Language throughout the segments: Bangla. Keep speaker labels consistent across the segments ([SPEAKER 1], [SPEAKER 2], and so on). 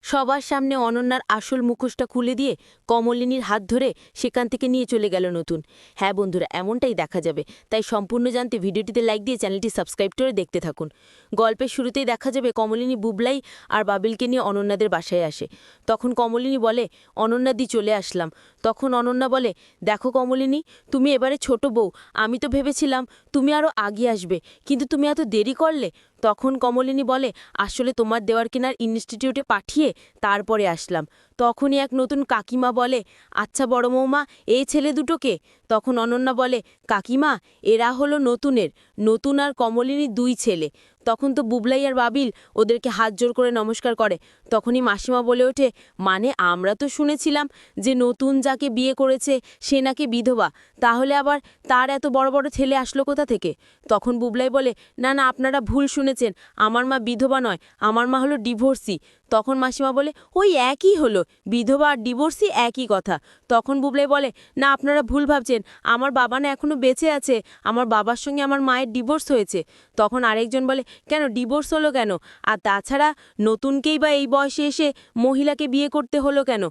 [SPEAKER 1] সবার সামনে অনন্যার আসল মুখোশটা খুলে দিয়ে কমলিনীর হাত ধরে সেখান থেকে নিয়ে চলে গেল নতুন। হ্যাঁ বন্ধুরা, এমনটাই দেখা যাবে। তাই সম্পূর্ণ জানতে ভিডিওটিতে লাইক দিয়ে চ্যানেলটি সাবস্ক্রাইব করে দেখতে থাকুন। গল্পের শুরুতেই দেখা যাবে কমলিনী বুবলাই আর বাবিলকে নিয়ে অনন্যাদের বাসায় আসে। তখন কমলিনী বলে, অনন্যাদি চলে আসলাম। তখন অনন্যা বলে, দেখো কমলিনী, তুমি এবারে ছোট বউ। আমি তো ভেবেছিলাম তুমি আরও আগে আসবে, কিন্তু তুমি এত দেরি করলে। তখন কমলিনী বলে, আসলে তোমার দেওয়ার কেনার ইনস্টিটিউটে পাঠিয়ে তারপরে আসলাম। তখনই এক নতুন কাকিমা বলে, আচ্ছা বড় বৌমা, এই ছেলে দুটোকে? তখন অনন্যা বলে, কাকিমা, এরা হলো নতুনের, নতুন আর কমলিনী দুই ছেলে। তখন তো বুবলাই আর বাবিল ওদেরকে হাত জোর করে নমস্কার করে। তখনই মাসিমা বলে ওঠে, মানে আমরা তো শুনেছিলাম যে নতুন যাকে বিয়ে করেছে সে নাকি বিধবা, তাহলে আবার তার এত বড় বড় ছেলে আসলো কোথা থেকে? তখন বুবলাই বলে, না না, আপনারা ভুল শুনেছেন, আমার মা বিধবা নয়, আমার মা হলো ডিভোর্সি। তখন মাসিমা বলে, ওই একই হলো, বিধবা আর ডিভোর্সি একই কথা। তখন বুবলাই বলে, না আপনারা ভুল ভাবছেন, আমার বাবা না এখনো বেঁচে আছে, আমার বাবার সঙ্গে আমার মায়ের ডিভোর্স হয়েছে। তখন আরেকজন বলে, কেন ডিভোর্স হলো কেন? আর তাছাড়া নতুনকেই বা এই বয়সে এসে মহিলাকে বিয়ে করতে হলো কেন?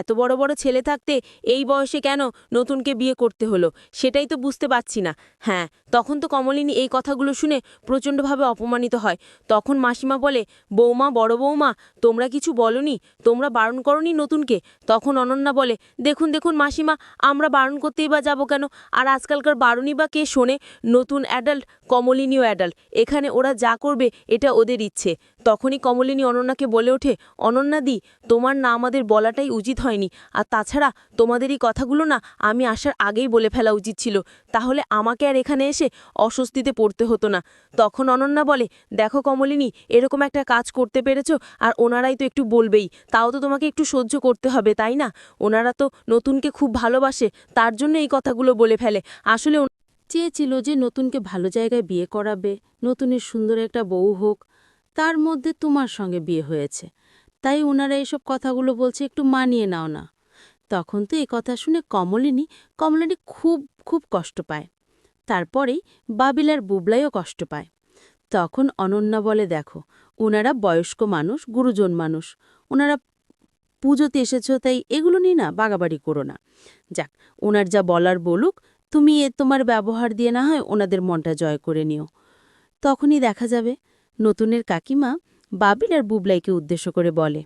[SPEAKER 1] এত বড় বড় ছেলে থাকতে এই বয়সে কেন নতুনকে বিয়ে করতে হলো, সেটাই তো বুঝতে পারছি না। হ্যাঁ, তখন তো কমলিনী এই কথাগুলো শুনে প্রচণ্ডভাবে অপমানিত হয়। তখন মাসিমা বলে, বৌমা, বড় বৌমা, তোমরা কিছু বলনি, তোমরা বারণ করনি নতুনকে? তখন অনন্যা বলে, দেখুন দেখুন মাসিমা, আমরা বারণ করতেই বা যাবো কেন? আর আজকালকার বারণই বা কে শোনে? নতুন অ্যাডাল্ট, কমলিনীও অ্যাডাল্ট, এখানে ওরা যা করবে এটা ওদের ইচ্ছে। তখনই কমলিনী অনন্যাকে বলে ওঠে, অনন্যাদি, তোমার না আমাদের বলাটাই উচিত হয়নি। আর তাছাড়া তোমাদের এই কথাগুলো না আমি আসার আগেই বলে ফেলা উচিত ছিল, তাহলে আমাকে আর এখানে এসে অস্বস্তিতে পড়তে হতো না। তখন অনন্যা বলে, দেখো কমলিনী, এরকম একটা কাজ করতে পেরেছো, আর ওনারাই তো একটু বলবেই, তাও তো তোমাকে একটু সহ্য করতে হবে, তাই না? ওনারা তো নতুনকে খুব ভালোবাসে, তার জন্য এই কথাগুলো বলে ফেলে। আসলে চেয়েছিল যে নতুনকে ভালো জায়গায় বিয়ে করাবে, নতুনের সুন্দর একটা বউ হোক, তার মধ্যে তোমার সঙ্গে বিয়ে হয়েছে, তাই ওনারা এসব কথাগুলো বলছে, একটু মানিয়ে নাও না। তখন তো এই কথা শুনে কমলিনী কমলিনী খুব খুব কষ্ট পায়। তারপরেই বাবিল আর বুবলাইও কষ্ট পায়। তখন অনন্যা বলে, দেখো, ওনারা বয়স্ক মানুষ, গুরুজন মানুষ, ওনারা পুজোতে এসেছো, তাই এগুলো নিয়ে না বাগাবাড়ি করো না। যাক, ওনার যা বলার বলুক, তুমি তোমার ব্যবহার দিয়ে না হয় ওনাদের মনটা জয় করে নিও। তখনই দেখা যাবে নতুনের কাকিমা বাবিল আর বুবলাইকে উদ্দেশ্য করে বলে,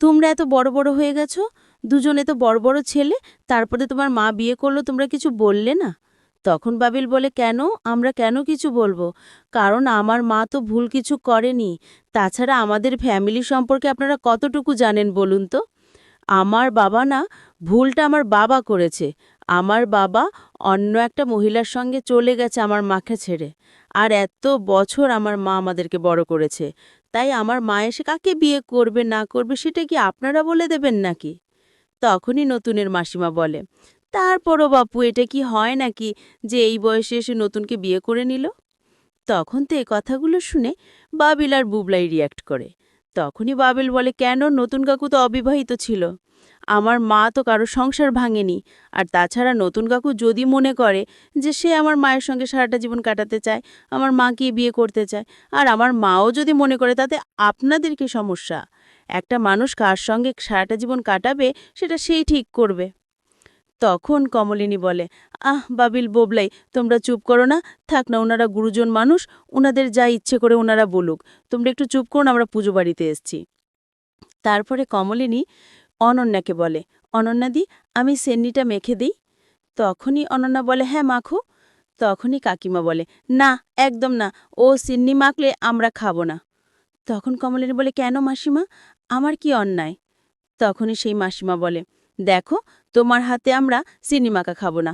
[SPEAKER 1] তোমরা এত বড় বড় হয়ে গেছো, দুজনে তো বড় বড় ছেলে, তারপরে তোমার মা বিয়ে করলো, তোমরা কিছু বললে না? তখন বাবিল বলে, কেন, আমরা কেন কিছু বলবো? কারণ আমার মা তো ভুল কিছু করেনি। তাছাড়া আমাদের ফ্যামিলি সম্পর্কে আপনারা কতটুকু জানেন বলুন তো? আমার বাবা না, ভুলটা আমার বাবা করেছে। আমার বাবা অন্য একটা মহিলার সঙ্গে চলে গেছে আমার মাকে ছেড়ে। আর এত বছর আমার মা আমাদেরকে বড় করেছে। তাই আমার মা এসে কাকে বিয়ে করবে না করবে সেটা কি আপনারা বলে দেবেন নাকি? তখনই নতুনের মাসিমা বলে, তারপরও বাপু, এটা কি হয় নাকি যে এই বয়সে এসে নতুনকে বিয়ে করে নিল? তখন তো এই কথাগুলো শুনে বাবিল আর বুবলাই রিয়্যাক্ট করে। তখনই বাবিল বলে, কেন, নতুন কাকু তো অবিবাহিত ছিল, আমার মা তো কারো সংসার ভাঙেনি। আর তাছাড়া নতুন কাকু যদি মনে করে যে সে আমার মায়ের সঙ্গে সারাটা জীবন কাটাতে চায়, আমার মাকে বিয়ে করতে চায়, আর আমার মাও যদি মনে করে, তাতে আপনাদের কি সমস্যা? একটা মানুষ কার সঙ্গে সারাটা জীবন কাটাবে সেটা সেই ঠিক করবে। তখন কমলিনী বলে, বাবিল, বোবলাই, তোমরা চুপ করো না, থাক না, ওনারা গুরুজন মানুষ, ওনাদের যা ইচ্ছে করে ওনারা বলুক, তোমরা একটু চুপ করো না, আমরা পুজো বাড়িতে এসছি। তারপরে কমলিনী অনন্যাকে বলে, অনন্যাদি, আমি সেন্নিটা মেখে দিই। তখনই অনন্যা বলে, হ্যাঁ মাখো। তখনই কাকিমা বলে, না, একদম না, ও সিন্নি মাখলে আমরা খাবো না। তখন কমলিনী বলে, কেন মাসিমা, আমার কি অন্যায়? তখনই সেই মাসিমা বলে, দেখো, তোমার হাতে আমরা চিনি মাখা খাবো না।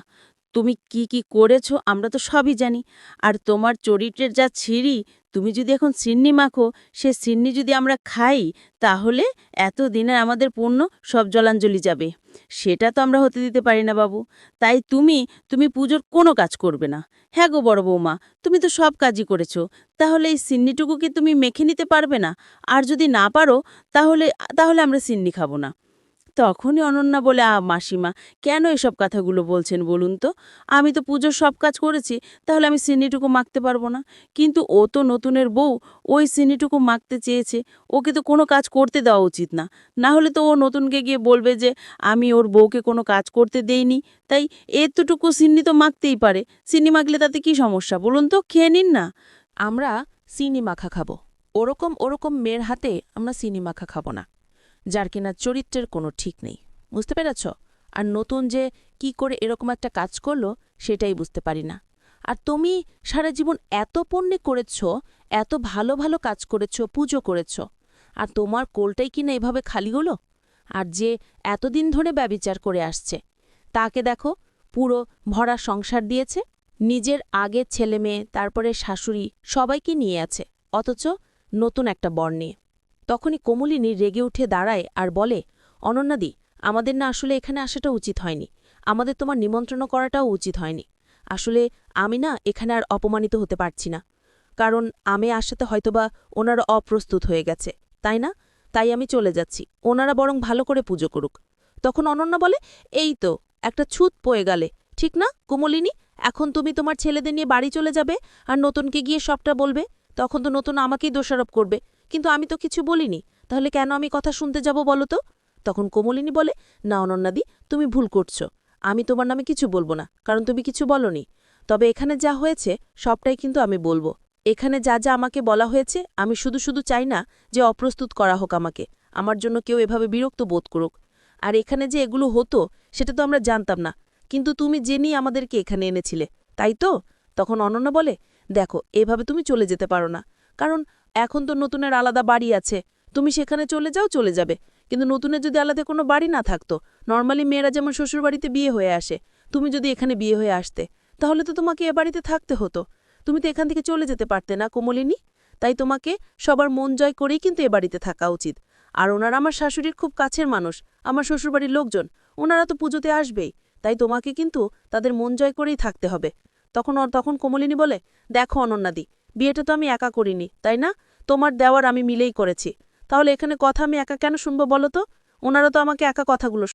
[SPEAKER 1] তুমি কি কি করেছো আমরা তো সবই জানি। আর তোমার চরিত্রের যা ছিঁড়ি, তুমি যদি এখন সিন্নি মাখো, সে সিন্নি যদি আমরা খাই, তাহলে এতদিনের আমাদের পুণ্য সব জলাঞ্জলি যাবে। সেটা তো আমরা হতে দিতে পারি না বাবু। তাই তুমি পুজোর কোনো কাজ করবে না। হ্যাঁ গো বড় বৌমা, তুমি তো সব কাজই করেছো, তাহলে এই সিন্নিটুকু কি তুমি মেখে নিতে পারবে না? আর যদি না পারো, তাহলে তাহলে আমরা সিন্নি খাবো না।
[SPEAKER 2] তখনই অনন্যা বলে, মাসিমা, কেন এসব কথাগুলো বলছেন বলুন তো? আমি তো পুজোর সব কাজ করেছি, তাহলে আমি সিন্নিটুকু মাখতে পারবো না? কিন্তু ও তো নতুনের বউ, ওই সিন্নিটুকু মাখতে চেয়েছে। ওকে তো কোনো কাজ করতে দেওয়া উচিত না। না হলে তো ও নতুনকে গিয়ে বলবে যে আমি ওর বউকে কোনো কাজ করতে দেইনি। তাই এতটুকু সিন্নি তো মাখতেই পারে। সিন্নি মাখলে তাতে কি সমস্যা বলুন তো? খেয়ে নিন না।
[SPEAKER 3] আমরা চিনি মাখা খাবো, ওরকম ওরকম মেয়ের হাতে আমরা চিনি মাখা খাবো না, যার কিনা চরিত্রের কোনো ঠিক নেই। বুঝতে পেরেছ? আর নতুন যে কি করে এরকম একটা কাজ করলো সেটাই বুঝতে পারি না। আর তুমি সারা জীবন এত পুণ্যি করেছ, এত ভালো ভালো কাজ করেছ, পুজো করেছ, আর তোমার কোলটাই কিনা এভাবে খালি হলো? আর যে এতদিন ধরে ব্যভিচার করে আসছে তাকে দেখো, পুরো ভরা সংসার দিয়েছে, নিজের আগের ছেলে মেয়ে, তারপরে শাশুড়ি, সবাইকে নিয়ে আছে, অথচ নতুন একটা বর নিয়ে। তখনই কমলিনী রেগে উঠে দাঁড়ায় আর বলে, অনন্যাদি, আমাদের না আসলে এখানে আসাটা উচিত হয়নি, আমাদের তোমার নিমন্ত্রণ করাটাও উচিত হয়নি। আসলে আমি না এখানে আর অপমানিত হতে পারছি না, কারণ আমি আসাতে হয়তোবা ওনারা অপ্রস্তুত হয়ে গেছে, তাই না? তাই আমি চলে যাচ্ছি, ওনারা বরং ভালো করে পুজো করুক। তখন অনন্যা বলে, এই তো একটা ছুত পয়ে গেলে, ঠিক না কুমলিনী? এখন তুমি তোমার ছেলেদের নিয়ে বাড়ি চলে যাবে আর নতুনকে গিয়ে সবটা বলবে, তখন তো নতুন আমাকেই দোষারোপ করবে। কিন্তু আমি তো কিছু বলিনি, তাহলে কেন আমি কথা শুনতে যাব বলো তো? তখন কোমলিনী বলে, না অনন্যাদি, তুমি ভুল করছো, আমি তোমার নামে কিছু বলবো না, কারণ তুমি কিছু বলনি। তবে এখানে যা হয়েছে সবটাই কিন্তু আমি বলবো। এখানে যা যা আমাকে বলা হয়েছে, আমি শুধু শুধু চাই না যে অপ্রস্তুত করা হোক আমাকে, আমার জন্য কেউ এভাবে বিরক্ত বোধ করুক। আর এখানে যে এগুলো হতো সেটা তো আমরা জানতাম না, কিন্তু তুমি জেনেই আমাদেরকে এখানে এনেছিলে, তাই তো? তখন অনন্যা বলে, দেখো, এভাবে তুমি চলে যেতে পারো না, কারণ এখন তো নতুনের আলাদা বাড়ি আছে, তুমি সেখানে চলে যাও, চলে যাবে। কিন্তু নতুনের যদি আলাদা কোনো বাড়ি না থাকতো, নর্মালি মেয়েরা যেমন শ্বশুরবাড়িতে বিয়ে হয়ে আসে, তুমি যদি এখানে বিয়ে হয়ে আসতে, তাহলে তো তোমাকে এ বাড়িতে থাকতে হতো। তুমি তো এখান থেকে চলে যেতে পারতে না কোমলিনী। তাই তোমাকে সবার মন জয় করেই কিন্তু এ বাড়িতে থাকা উচিত। আর ওনারা আমার শাশুড়ির খুব কাছের মানুষ, আমার শ্বশুরবাড়ির লোকজন, ওনারা তো পুজোতে আসবেই। তাই তোমাকে কিন্তু তাদের মন জয় করেই থাকতে হবে। তখন কোমলিনী বলে, দেখো অনন্যাদি, বিয়েটা তো আমি একা করিনি, তাই না? তোমার দেওয়ার আমি মিলেই করেছি। তাহলে এখানে কথা আমি একা কেন শুনবো বলো তো? ওনারা তো আমাকে একা কথাগুলো